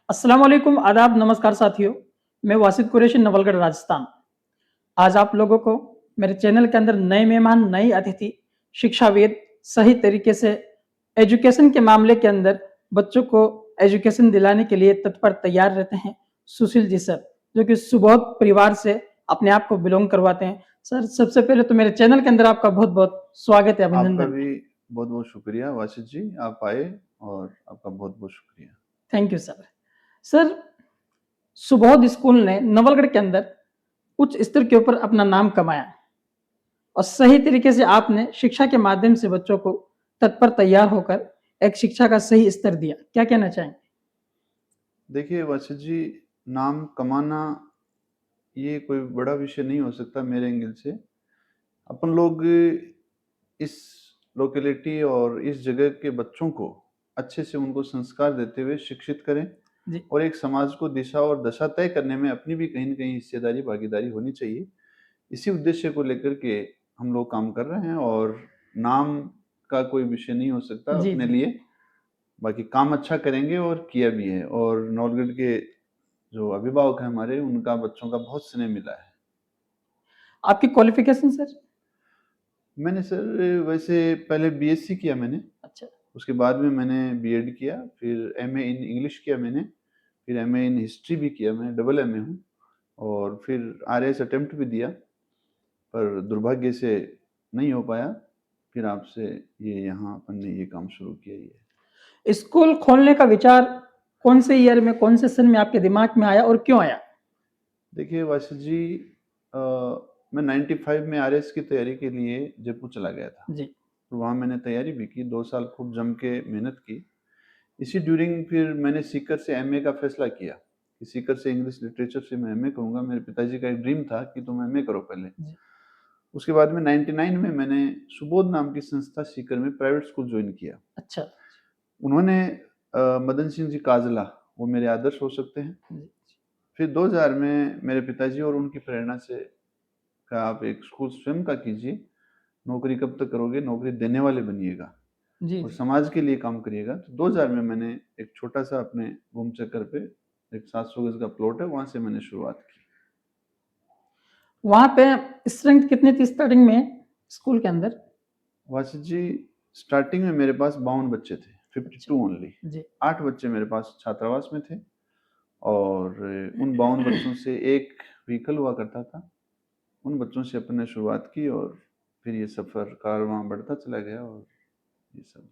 अस्सलाम वालेकुम, आदाब, नमस्कार साथियों। मैं वासिद कुरैशी, नवलगढ़, राजस्थान। आज आप लोगों को मेरे चैनल के अंदर नए मेहमान, नई अतिथि, शिक्षाविद सही तरीके से एजुकेशन के मामले के अंदर बच्चों को एजुकेशन दिलाने के लिए तत्पर तैयार रहते हैं, सुशील जी सर, जो कि सुबोध परिवार से अपने आप को बिलोंग करवाते हैं। सर, सबसे पहले तो मेरे चैनल के अंदर आपका बहुत-बहुत स्वागत है, आपका अभिनंदन। भी बहुत-बहुत शुक्रिया वासिद जी, आप आए और आपका बहुत-बहुत शुक्रिया। Thank you sir. Sir, Subodh school ने नवलगढ़ के अंदर उच्च स्तर के ऊपर अपना नाम कमाया और सही तरीके से आपने शिक्षा के माध्यम से बच्चों को तत्पर तैयार होकर एक शिक्षा का सही स्तर दिया। क्या कहना चाहेंगे? देखिए वासिद जी, नाम कमाना ये कोई बड़ा विषय नहीं हो सकता मेरे एंगल से। अपन लोग इस लोकेलिटी और इस जगह के बच्चों को अच्छे से उनको संस्कार देते हुए शिक्षित करें जी, और एक समाज को दिशा और दशा तय करने में अपनी भी कहीं न कहीं हिस्सेदारी, भागीदारी होनी चाहिए। इसी उद्देश्य को लेकर के हम लोग काम कर रहे हैं और नाम का कोई विषय नहीं हो सकता जी, अपने जी। लिए। बाकी काम अच्छा करेंगे और किया भी है और नौलगढ़ के जो अभिभावक हैं हमारे, उनका बच्चों का बहुत स्नेह मिला है। आपकी क्वालिफ़िकेशन सर? मैंने सर वैसे पहले बीएससी किया मैंने, अच्छा, उसके बाद में मैंने बीएड किया, फिर एमए इन इंग्लिश किया मैंने, फिर एमए इन हिस्ट्री भी किया, मैं डबल एमए हूँ और फिर आरएएस अटेम्प्ट भी दिया, पर दुर्भाग्य से नहीं हो पाया। फिर आपसे ये यहाँ अपन ने ये काम शुरू किया ही है। स्कूल खोलने का विचार कौन से ईयर में, कौन से सन में आपके दिमाग में आया और क्यों आया? देखिए वासिफ जी, अ, मैं 95 में आरएएस की तैयारी के लिए जयपुर चला गया था। जी, तो वहाँ मैंने तैयारी भी की, 2 साल खूब जम के मेहनत की। इसी ड्यूरिंग फिर मैंने सीकर से एमए का फैसला किया कि सीकर से इंग्लिश लिटरेचर से मैं एमए करूँगा। मेरे पिताजी का एक ड्रीम था कि तुम एमए करो पहले। जी। उसके बाद में 99 में मैंने सुबोध नाम की संस्था सीकर में प्राइवेट स्कूल जॉइन किया। अच्छा, उन्होंने मदन सिंह जी काजला, वो मेरे आदर्श हो सकते हैं। जी, फिर 2000 में मेरे पिताजी और उनकी प्रेरणा से कहा आप एक स्कूल स्वयं का कीजिए, नौकरी कब तक करोगे, नौकरी देने वाले बनिएगा जी, और जी। समाज के लिए काम करिएगा। तो 2000 में मैंने एक छोटा-सा अपने घूम चक्कर पे एक 700 गज़ का प्लॉट है, वहाँ से मैंने शुरुआत की। वहाँ पे स्ट्रेंथ कितनी थी स्टार्टिंग में स्कूल के अंदर? वासिफ जी, स्टार्टिंग में मेरे पास 52 बच्चे थे, अच्छा, 52 ओनली। जी। 8 बच्चे मेरे पास छात्रावास में थे और उन 52 बच्चों से एक व्हीकल हुआ करता था। उन बच्चों से अपन ने शुरुआत की और फिर ये सफ़र कारवां बढ़ता चला गया और ये सब।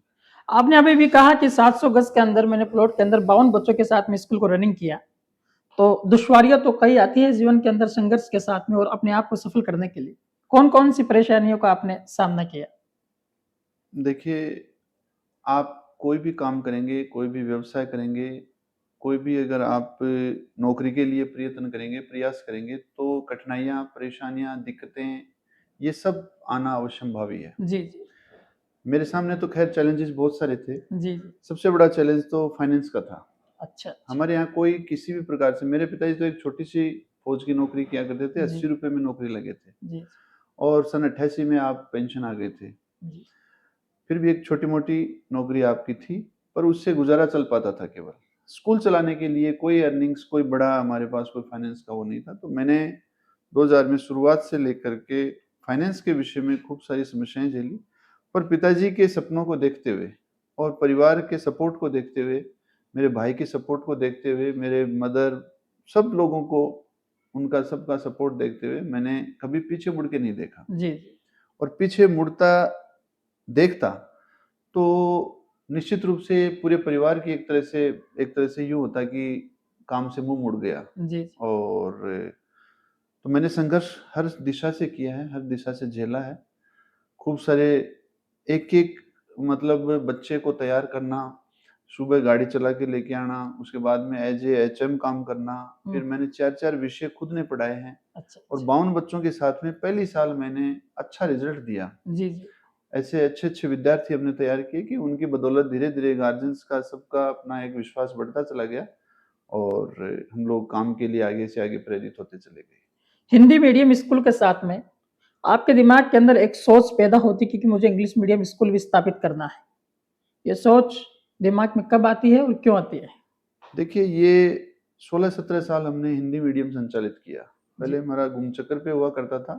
आपने अभी भी कहा कि 700 गज के अंदर मैंने प्लॉट के अंदर 52 बच्चों के साथ में स्कूल को रनिंग किया। तो दुश्वारियाँ तो कई आती है जीवन के अंदर संघर्ष के साथ में और अपने आप को सफल करने के लिए। कौन-कौन सी परेशानियों का आपने सामना किया? देखिए, आप कोई भी काम करेंगे, कोई भी व्यवसाय करेंगे, कोई भी अगर आप नौकरी के लिए प्रयत्न करेंगे, प्रयास करेंगे, तो कठिनाइयाँ, परेशानियाँ, दिक्कतें, ये सब आना अवश्यंभावी है। जी, जी। मेरे सामने तो खैर चैलेंजेस बहुत सारे थे। जी, जी। सबसे बड़ा चैलेंज तो फाइनेंस का था। अच्छा, अच्छा। हमारे यहाँ कोई किसी भी प्रकार से, मेरे पिताजी तो एक छोटी-सी फ़ौज की नौकरी किया करते थे, जी, ₹80 में नौकरी लगे थे जी, और सन 88 में आप पेंशन आ गए थे। जी। फिर भी एक छोटी-मोटी नौकरी आपकी थी, पर उससे गुज़ारा चल पाता था केवल। स्कूल चलाने के लिए कोई अर्निंग्स, कोई बड़ा हमारे पास कोई फाइनेंस का वो नहीं था। तो मैंने 2000 में शुरुआत से लेकर के फाइनेंस के विषय में खूब सारी समस्याएँ झेली, पर पिताजी के सपनों को देखते हुए और परिवार के सपोर्ट को देखते हुए, मेरे भाई के सपोर्ट को देखते हुए, मेरे मदर, सब लोगों को उनका सबका सपोर्ट देखते हुए मैंने कभी पीछे मुड़ के नहीं देखा जी, जी। और पीछे मुड़ता देखता, तो निश्चित रूप से पूरे परिवार की एक तरह से यूँ होता कि काम से मुँह मुड़ गया जी, जी। और तो मैंने संघर्ष हर दिशा से किया है, हर दिशा से झेला है। खूब सारे एक-एक मतलब बच्चे को तैयार करना, सुबह गाड़ी चला के लेके आना, उसके बाद में एज़ ए एचएम काम करना, हुँ, फिर मैंने 4-4 विषय खुद ने पढ़ाए हैं अच्छा, और अच्छा। 52 बच्चों के साथ में पहली साल मैंने अच्छा रिज़ल्ट दिया। जी, जी। ऐसे अच्छे-अच्छे विद्यार्थी हमने तैयार किए कि उनकी बदौलत धीरे-धीरे गार्जियंस का सबका अपना एक विश्वास बढ़ता चला गया और हम लोग काम के लिए आगे से आगे प्रेरित होते चले गए। हिंदी मीडियम स्कूल के साथ में आपके दिमाग के अंदर एक सोच पैदा होती कि मुझे इंग्लिश मीडियम स्कूल भी स्थापित करना है। ये सोच दिमाग में कब आती है और क्यों आती है? देखिए ये 16-17 साल हमने हिंदी मीडियम संचालित किया। पहले जी, हमारा घूमचक्कर पे हुआ करता था।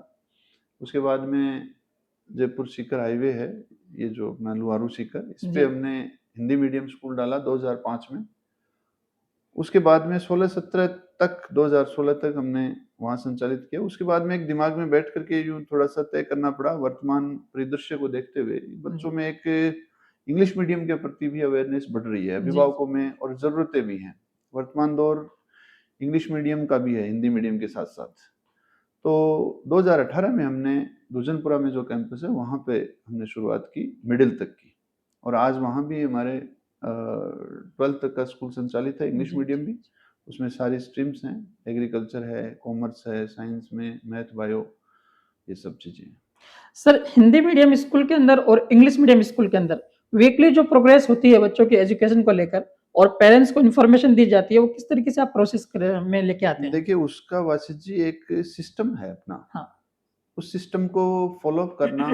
उसके बाद में जयपुर सीकर हाईवे है, ये जो अपना लुहारू सीकर, इस पे जी, हमने हिंदी मीडियम स्कूल डाला 2005 में। उसके बाद में 16-17 तक 2016 तक हमने वहाँ संचालित किया। उसके बाद में एक दिमाग में बैठ कर के यूँ थोड़ा-सा तय करना पड़ा वर्तमान परिदृश्य को देखते हुए, बच्चों जी, में एक इंग्लिश मीडियम के प्रति भी अवेयरनेस बढ़ रही है, जी, अभिभावकों में और ज़रूरतें भी हैं। वर्तमान दौर इंग्लिश मीडियम का भी है, हिंदी मीडियम के साथ-साथ। तो 2018 में हमने दुजनपुरा में जो कैंपस है, वहाँ पे हमने शुरुआत की मिडिल तक की और आज वहाँ भी हमारे 12th तक का स्कूल संचालित है, इंग्लिश जी, मीडियम जी। भी। उसमें सारी स्ट्रीम्स हैं, एग्रीकल्चर है, कॉमर्स है, साइंस में मैथ, बायो, ये सब चीज़ें हैं। सर हिंदी मीडियम स्कूल के अंदर और इंग्लिश मीडियम स्कूल के अंदर वीकली जो प्रोग्रेस होती है बच्चों की एजुकेशन को लेकर और पेरेंट्स को इन्फॉर्मेशन दी जाती है, वो किस तरीके से आप प्रोसेस में लेके आते हैं? देखिए उसका वासित जी एक सिस्टम है अपना, हाँ। उस सिस्टम को फ़ॉलो अप करना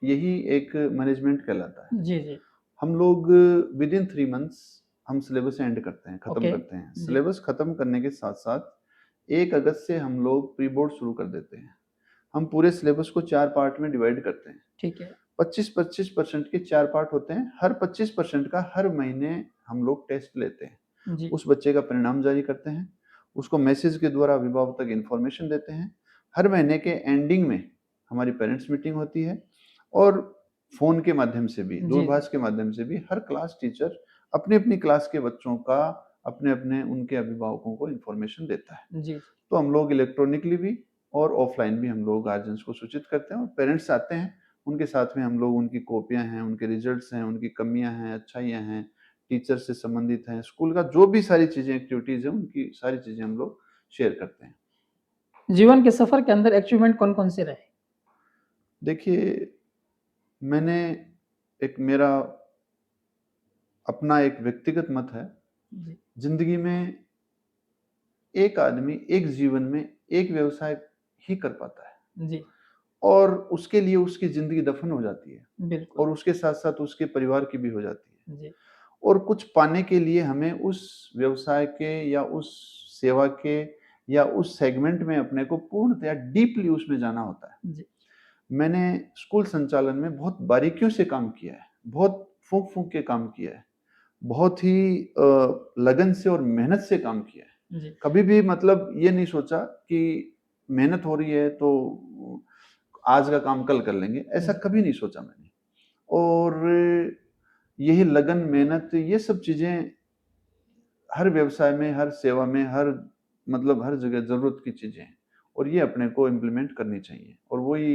यही एक मैनेजमेंट कहलाता है। जी, जी। हम लोग विदिन 3 मंथ्स हम सिलेबस एंड करते हैं, खत्म ओके। करते हैं। जी, सिलेबस खत्म करने के साथ-साथ 1 अगस्त से हम लोग प्री बोर्ड शुरू कर देते हैं। हम पूरे सिलेबस को 4 पार्ट में डिवाइड करते हैं। ठीक है। 25-25% के 4 पार्ट होते हैं। हर 25% का हर महीने हम लोग टेस्ट लेते हैं। जी, उस बच्चे का परिणाम जारी करते हैं। उसको मैसेज के द्वारा अभिभावक तक इन्फॉर्मेशन देते हैं। हर महीने के एंडिंग में हमारी पेरेंट्स मीटिंग होती है और फ़ोन के माध्यम से भी, जी, जी, दूरभाष के माध्यम से भी हर क्लास टीचर अपनी-अपनी क्लास के बच्चों का अपने-अपने उनके अभिभावकों को इन्फॉर्मेशन देता है। जी, जी, तो हम लोग इलेक्ट्रॉनिकली भी और ऑफ़लाइन भी हम लोग गार्जियंस को सूचित करते हैं और पेरेंट्स आते हैं, उनके साथ में हम लोग उनकी कॉपियाँ हैं, उनके रिज़ल्ट्स हैं, उनकी कमियाँ हैं, अच्छाइयाँ हैं, टीचर से संबंधित हैं, स्कूल का जो भी सारी चीज़ें एक्टिविटीज़ हैं, उनकी सारी चीज़ें हम लोग शेयर करते हैं। जीवन के सफर के अंदर अचीवमेंट कौन-कौन से रहे? देखिए, मैंने एक मेरा अपना एक व्यक्तिगत मत है, जी, ज़िंदगी में एक आदमी एक जीवन में एक व्यवसाय ही कर पाता है जी, और उसके लिए उसकी ज़िंदगी दफ़न हो जाती है बिल्कुल। और उसके साथ-साथ उसके परिवार की भी हो जाती है। जी, और कुछ पाने के लिए हमें उस व्यवसाय के या उस सेवा के या उस सेगमेंट में अपने को पूर्णतया डीपली उसमें जाना होता है। जी, मैंने स्कूल संचालन में बहुत बारीकियों से काम किया है, बहुत फूँक-फूँक के काम किया है, बहुत ही लगन से और मेहनत से काम किया है। जी, कभी भी मतलब ये नहीं सोचा कि मेहनत हो रही है तो आज का काम कल कर लेंगे, ऐसा जी, कभी नहीं सोचा मैंने। और यही लगन, मेहनत ये सब चीज़ें हर व्यवसाय में, हर सेवा में, हर मतलब हर जगह ज़रूरत की चीज़ें हैं और ये अपने को इम्प्लीमेंट करनी चाहिए और वही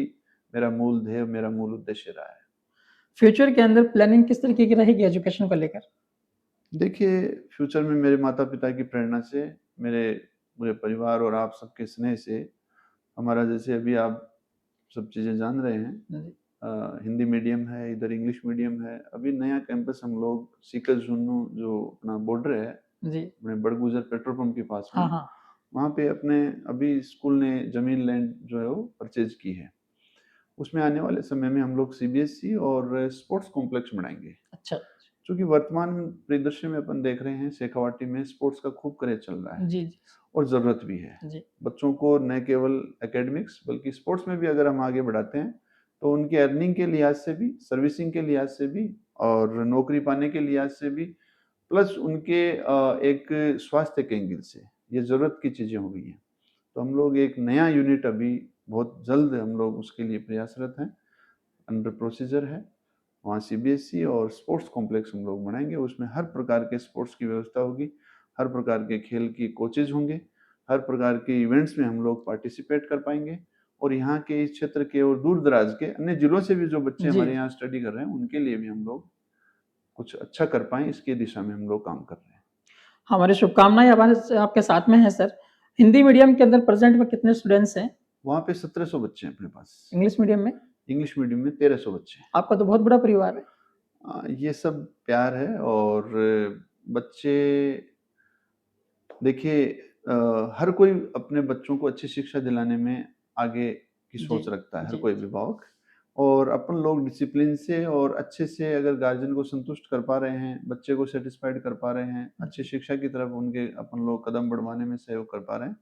मेरा मूल ध्येय, मेरा मूल उद्देश्य रहा है। फ्यूचर के अंदर प्लानिंग किस तरीके की रहेगी एजुकेशन को लेकर? देखिए, फ्यूचर में मेरे माता-पिता की प्रेरणा से, मेरे पूरे परिवार और आप सबके स्नेह से, हमारा जैसे अभी आप सब चीज़ें जान रहे हैं जी, हिंदी मीडियम है, इधर इंग्लिश मीडियम है। अभी नया कैंपस हम लोग सीकर जुन्नू जो अपना बॉर्डर है, जी, अपने बड़गुजर पेट्रोल पंप के पास हाँ, में, हाँ, वहाँ पे अपने अभी स्कूल ने ज़मीन लैंड जो है वो परचेज़ की है। उसमें आने वाले समय में हम लोग सीबीएसई और स्पोर्ट्स कॉम्प्लेक्स बनाएँगे। अच्छा, चूँकि वर्तमान परिदृश्य में अपन देख रहे हैं शेखावाटी में स्पोर्ट्स का खूब क्रेज़ चल रहा है जी, जी, और ज़रूरत भी है। जी, बच्चों को न केवल एकेडमिक्स बल्कि स्पोर्ट्स में भी अगर हम आगे बढ़ाते हैं, तो उनकी अर्निंग के लिहाज़ से भी, सर्विसिंग के लिहाज़ से भी और नौकरी पाने के लिहाज़ से भी प्लस उनके एक स्वास्थ्य के एंगल से, ये ज़रूरत की चीज़ें हो गई हैं। तो हम लोग एक नया यूनिट अभी बहुत जल्द हम लोग उसके लिए प्रयासरत हैं, अंडर प्रोसीजर है। वहाँ सीबीएसई और स्पोर्ट्स कॉम्प्लेक्स हम लोग बनाएँगे, उसमें हर प्रकार के स्पोर्ट्स की व्यवस्था होगी, हर प्रकार के खेल की कोचेज़ होंगे, हर प्रकार के इवेंट्स में हम लोग पार्टिसिपेट कर पाएँगे और यहाँ के इस क्षेत्र के और दूर-दराज के अन्य जिलों से भी जो बच्चे जी, हमारे जी। यहाँ स्टडी कर रहे हैं, उनके लिए भी हम लोग कुछ अच्छा कर पाएँ, इसकी दिशा में हम लोग काम कर रहे हैं। हमारी शुभकामनाएँ हमारे स आपके साथ में हैं सर। हिंदी मीडियम के अंदर प्रेज़ेंट में कितने स्टूडेंट्स हैं? वहाँ पे 1700 बच्चे हैं अपने पास। इंग्लिश मीडियम में? इंग्लिश मीडियम में 1300 बच्चे हैं। आपका तो बहुत बड़ा परिवार है। ये सब प्यार है और बच्चे देखिए हर कोई अपने बच्चों को अच्छी शिक्षा दिलाने में आगे की जी, सोच रखता है, हर जी, कोई अभिभावक। और अपन लोग डिसिप्लिन से और अच्छे से अगर गार्जियन को संतुष्ट कर पा रहे हैं, बच्चे को सैटिस्फाइड कर पा रहे हैं, अच्छी शिक्षा की तरफ उनके अपन लोग कदम बढ़वाने में सहयोग कर पा रहे हैं,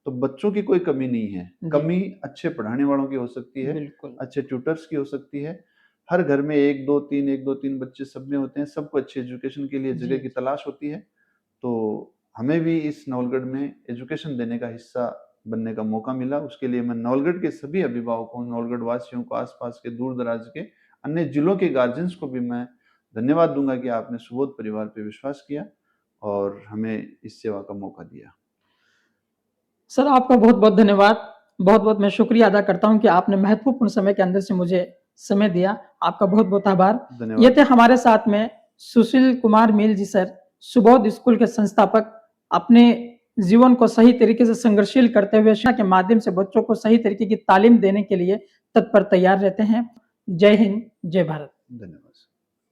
तो बच्चों की कोई कमी नहीं है। जी। कमी अच्छे पढ़ाने वालों की हो सकती है, बिल्कुल। अच्छे ट्यूटर्स की हो सकती है। हर घर में 1-2-3 बच्चे सब में होते हैं, सबको अच्छी एजुकेशन के लिए जी, जगह की जी। तलाश होती है। तो हमें भी इस नवलगढ़ में एजुकेशन देने का हिस्सा बनने का मौका मिला। उसके लिए मैं नवलगढ़ के सभी अभिभावकों, नवलगढ़ वासियों को, आस-पास के दूर-दराज के अन्य जिलों के गार्जियंस को भी मैं धन्यवाद दूँगा कि आपने सुबोध परिवार पे विश्वास किया और हमें इस सेवा का मौका दिया। सर आपका बहुत-बहुत धन्यवाद। बहुत-बहुत मैं शुक्रिया अदा करता हूँ कि आपने महत्वपूर्ण समय के अंदर से मुझे समय दिया। आपका बहुत-बहुत आभार। ये धन्यवाद। थे हमारे साथ में सुशील कुमार मील जी सर, सुबोध स्कूल के संस्थापक। अपने जीवन को सही तरीके से संघर्षशील करते हुए शिक्षा के माध्यम से बच्चों को सही तरीके की तालीम देने के लिए तत्पर तैयार रहते हैं। जय हिंद, जय भारत। धन्यवाद।